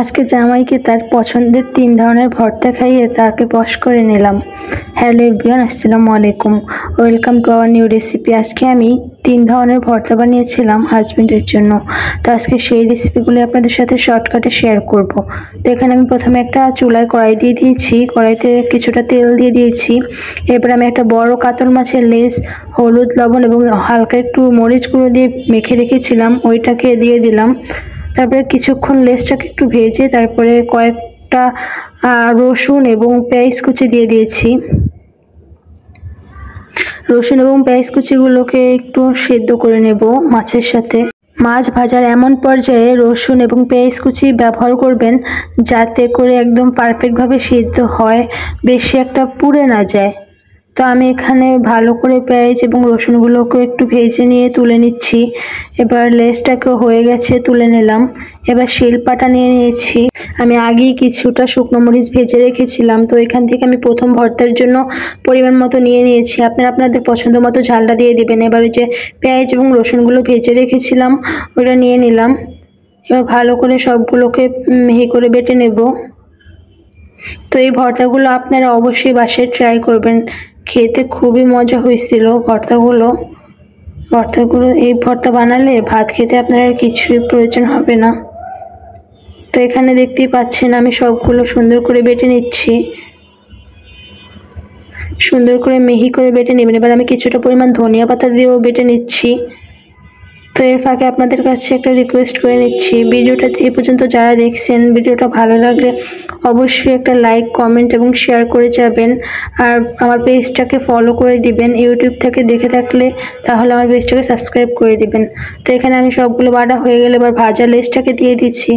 আজকে জামাইকে তার পছন্দের 3 ধরনের ভর্তা খাইয়ে তাকে বশ করে নিলাম। হ্যালো এভরিওয়ান, আসসালামু আলাইকুম, welcome to our new recipe. আজকে আমি 3 ধরনের ভর্তা বানিয়েছিলাম হাজবেন্ডের জন্য। তো আজকে সেই রেসিপিগুলি আপনাদের সাথে শর্টকাটে শেয়ার করব। তো এখানে আমি প্রথমে একটা চুলায় কড়াই দিয়ে দিয়েছি, কড়াইতে কিছুটা তেল দিয়ে দিয়েছি। এরপর আমি একটা বড় কাতল মাছের লেজ হলুদ, লবণ এবং হালকা একটু মরিচ গুঁড়ো দিয়ে মেখে রেখেছিলাম, ওইটাকে দিয়ে দিলাম। তারপরে কিছুক্ষণ লেজটাকে একটু ভেজে তারপরে কয়েকটা রসুন এবং পেঁয়াজ কুচি দিয়ে দিয়েছি। রসুন এবং পেঁয়াজ কুচিগুলোকে একটু সেদ্ধ করে নেব মাছের সাথে। মাছ ভাজার এমন পর্যায়ে রসুন এবং পেঁয়াজ কুচি ব্যবহার করবেন যাতে করে একদম পারফেক্টভাবে সিদ্ধ হয়, বেশি একটা পুড়ে না যায়। তো আমি এখানে ভালো করে পেঁয়াজ এবং রসুনগুলোকে একটু ভেজে নিয়ে তুলে নিচ্ছি। এবার লেজটাকে হয়ে গেছে, তুলে নিলাম। এবার শিলপাটা নিয়ে নিয়েছি। আমি আগেই কিছুটা শুকনো মরিচ ভেজে রেখেছিলাম, তো এখান থেকে আমি প্রথম ভর্তার জন্য পরিমাণ মতো নিয়ে নিয়েছি। আপনারা আপনাদের পছন্দ মতো ঝালটা দিয়ে দেবেন। এবার ওই যে পেঁয়াজ এবং রসুনগুলো ভেজে রেখেছিলাম ওটা নিয়ে নিলাম। এবার ভালো করে সবগুলোকে মিহি করে বেটে নেব। তো এই ভর্তাগুলো আপনারা অবশ্যই বাসায় ট্রাই করবেন, খেতে খুবই মজা হয়েছিল ভর্তাগুলো। এই ভর্তা বানালে ভাত খেতে আপনার আর কিছুই প্রয়োজন হবে না। তো এখানে দেখতেই পাচ্ছেন আমি সবগুলো সুন্দর করে বেটে নিচ্ছি, সুন্দর করে মিহি করে বেটে নেবেন। এবার আমি কিছুটা পরিমাণ ধনিয়া পাতা দিয়েও বেটে নিচ্ছি। তো এর ফাঁকে আপনাদের কাছে একটা রিকোয়েস্ট করে নিচ্ছি, ভিডিওটা এই পর্যন্ত যারা দেখছেন, ভিডিওটা ভালো লাগলে অবশ্যই একটা লাইক, কমেন্ট এবং শেয়ার করে যাবেন। আর আমার পেজটাকে ফলো করে দিবেন। ইউটিউব থেকে দেখে থাকলে তাহলে আমার পেজটাকে সাবস্ক্রাইব করে দিবেন। তো এখানে আমি সবগুলো বাটা হয়ে গেলে এবার ভাজা লেজটাকে দিয়ে দিচ্ছি।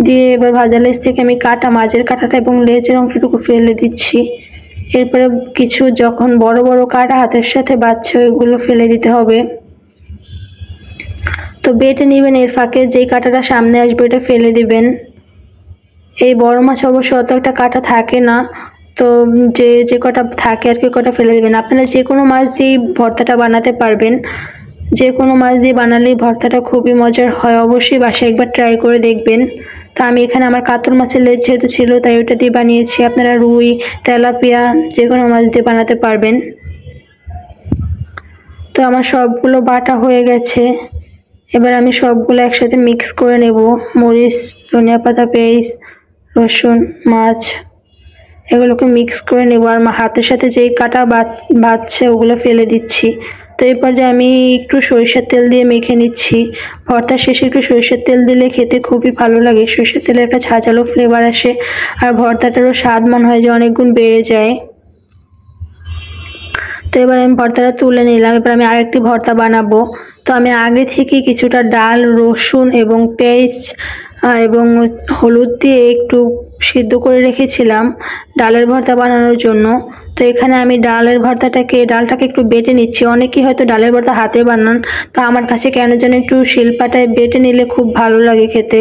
দিয়ে এবার ভাজা লেজ থেকে আমি মাঝের কাঁটাটা এবং লেজের অংশটুকু ফেলে দিচ্ছি। এরপরে কিছু যখন বড় বড় কাঁটা হাতের সাথে বাজছে ওইগুলো ফেলে দিতে হবে। তো বেটে নেবেন, এর ফাঁকে যেই কাঁটাটা সামনে আসবে এটা ফেলে দিবেন। এই বড় মাছ অবশ্য অত একটা কাঁটা থাকে না, তো যে কটা থাকে আর কি কটা ফেলে দেবেন। আপনারা যে কোনো মাছ দিয়ে ভর্তাটা বানাতে পারবেন, যে কোনো মাছ দিয়ে বানালেই ভর্তাটা খুবই মজার হয়। অবশ্যই বাসায় একবার ট্রাই করে দেখবেন। তো আমি এখানে আমার কাতল মাছের লেজ যেহেতু ছিল তাই ওটা দিয়ে বানিয়েছি। আপনারা রুই, তেলাপিয়া যে কোনো মাছ দিয়ে বানাতে পারবেন। তো আমার সবগুলো বাটা হয়ে গেছে। এবার আমি সবগুলো একসাথে মিক্স করে নেব। মরিচ, ধনিয়া পাতা, পেঁয়াজ, রসুন, মাছ এগুলোকে মিক্স করে নেব। আর হাতের সাথে যেই কাটা বাজছে ওগুলো ফেলে দিচ্ছি। তো এই পর্যায়ে আমি একটু সরিষার তেল দিয়ে মেখে নিচ্ছি। ভর্তার শেষে একটু সরিষার তেল দিলে খেতে খুবই ভালো লাগে। সরিষার তেলের একটা ঝাঁঝালো ফ্লেভার আসে, আর ভর্তাটারও স্বাদ মনে হয় যে অনেক গুণ বেড়ে যায়। তো এবার আমি ভর্তাটা তুলে নিলাম। এবার আমি আরেকটি ভর্তা বানাবো। তো আমি আগে থেকে কিছুটা ডাল, রসুন এবং পেঁয়াজ এবং হলুদ দিয়ে একটু সিদ্ধ করে রেখেছিলাম ডালের ভর্তা বানানোর জন্য। তো এখানে আমি ডালটাকে একটু বেটে নিচ্ছি। অনেকেই হয়তো ডালের ভর্তা হাতে বানান, তো আমার কাছে কেন যেন একটু শিলপাটায় বেটে নিলে খুব ভালো লাগে খেতে।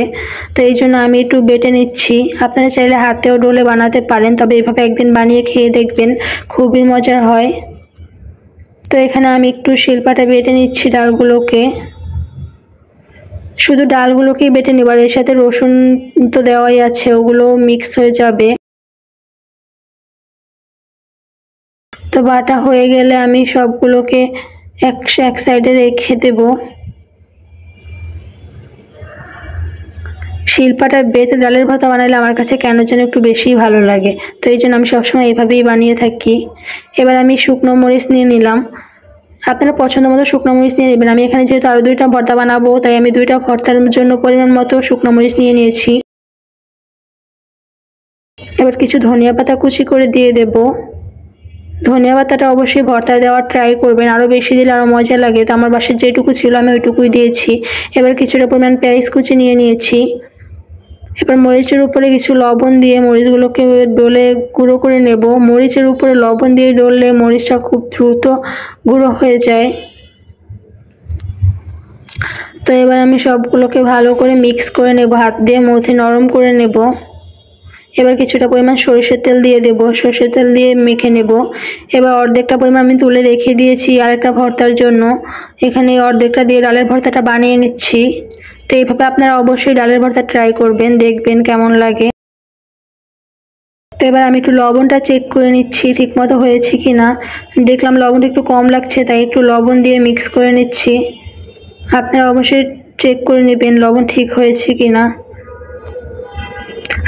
তো এই জন্য আমি একটু বেটে নিচ্ছি। আপনারা চাইলে হাতেও ডলে বানাতে পারেন, তবে এভাবে একদিন বানিয়ে খেয়ে দেখবেন, খুবই মজার হয়। তো এখানে আমি একটু শিলপাটা বেটে নিচ্ছি ডালগুলোকে। শুধু ডালগুলোকেই বেটে নেবার, এর সাথে রসুন তো দেওয়াই আছে, ওগুলো মিক্স হয়ে যাবে। তো বাটা হয়ে গেলে আমি সবগুলোকে এক সাইডে রেখে দেব। শিলপাটা বেটে ডালের ভর্তা বানালে আমার কাছে কেন যেন একটু বেশি ভালো লাগে, তো এই জন্য আমি সবসময় এইভাবেই বানিয়ে থাকি। এবার আমি শুকনো মরিচ নিয়ে নিলাম। আপনারা পছন্দ মতো শুকনো মরিচ নিয়ে নেবেন। আমি এখানে যেহেতু আরও 2টা ভর্তা বানাবো তাই আমি 2টা ভর্তার জন্য পরিমাণ মতো শুকনো মরিচ নিয়ে নিয়েছি। এবার কিছু ধনিয়া পাতা কুচি করে দিয়ে দেব। ধনিয়া পাতাটা অবশ্যই ভর্তায় দেওয়ার ট্রাই করবেন, আরও বেশি দিলে আরও মজা লাগে। তো আমার বাসায় যেটুকু ছিল আমি ওইটুকুই দিয়েছি। এবার কিছুটা পরিমাণ পেঁয়াজ কুচি নিয়ে নিয়েছি। এবার মরিচের উপরে কিছু লবণ দিয়ে মরিচগুলোকে ডলে গুঁড়ো করে নেব। মরিচের উপরে লবণ দিয়ে ডললে মরিচটা খুব দ্রুত গুঁড়ো হয়ে যায়। তো এবার আমি সবগুলোকে ভালো করে মিক্স করে নেব, হাত দিয়ে মথে নরম করে নেব। এবার কিছুটা পরিমাণ সরিষার তেল দিয়ে দেব, সরিষার তেল দিয়ে মেখে নেব। এবার অর্ধেকটা পরিমাণ আমি তুলে রেখে দিয়েছি আরেকটা ভর্তার জন্য। এখানে অর্ধেকটা দিয়ে ডালের ভর্তাটা বানিয়ে নিচ্ছি। তো এইভাবে আপনারা অবশ্যই ডালের ভর্তা ট্রাই করবেন, দেখবেন কেমন লাগে। তো এবার আমি একটু লবণটা চেক করে নিচ্ছি ঠিক মতো হয়েছে কিনা। দেখলাম লবণটা একটু কম লাগছে, তাই একটু লবণ দিয়ে মিক্স করে নিচ্ছি। আপনারা অবশ্যই চেক করে নেবেন লবণ ঠিক হয়েছে কিনা।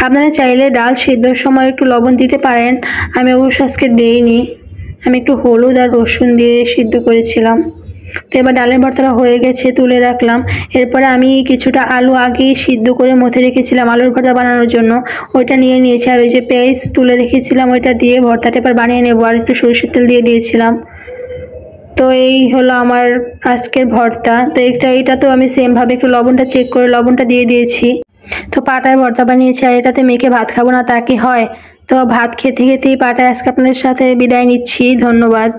আপনারা চাইলে ডাল সিদ্ধর সময় একটু লবণ দিতে পারেন, আমি অবশ্য আজকে দেইনি। আমি একটু হলুদ আর রসুন দিয়ে সিদ্ধ করেছিলাম। তো এবার ডালের ভর্তাটা হয়ে গেছে, তুলে রাখলাম। এরপরে আমি কিছুটা আলু আগেই সিদ্ধ করে মথে রেখেছিলাম আলুর ভর্তা বানানোর জন্য, ওইটা নিয়ে নিয়েছি। আর ওই যে পেঁয়াজ তুলে রেখেছিলাম ওইটা দিয়ে ভর্তাটা এবার বানিয়ে নেবো। আর একটু সরষের তেল দিয়ে দিয়েছিলাম। তো এই হলো আমার আজকের ভর্তা। তো এটা তো আমি সেমভাবে একটু লবণটা চেক করে লবণটা দিয়ে দিয়েছি। তো পাটায় ভর্তা বানিয়েছি, আর এটাতে মেখে ভাত খাবো না তা কি হয়। তো ভাত খেতে খেতেই পাটায় আজকে আপনাদের সাথে বিদায় নিচ্ছি। ধন্যবাদ।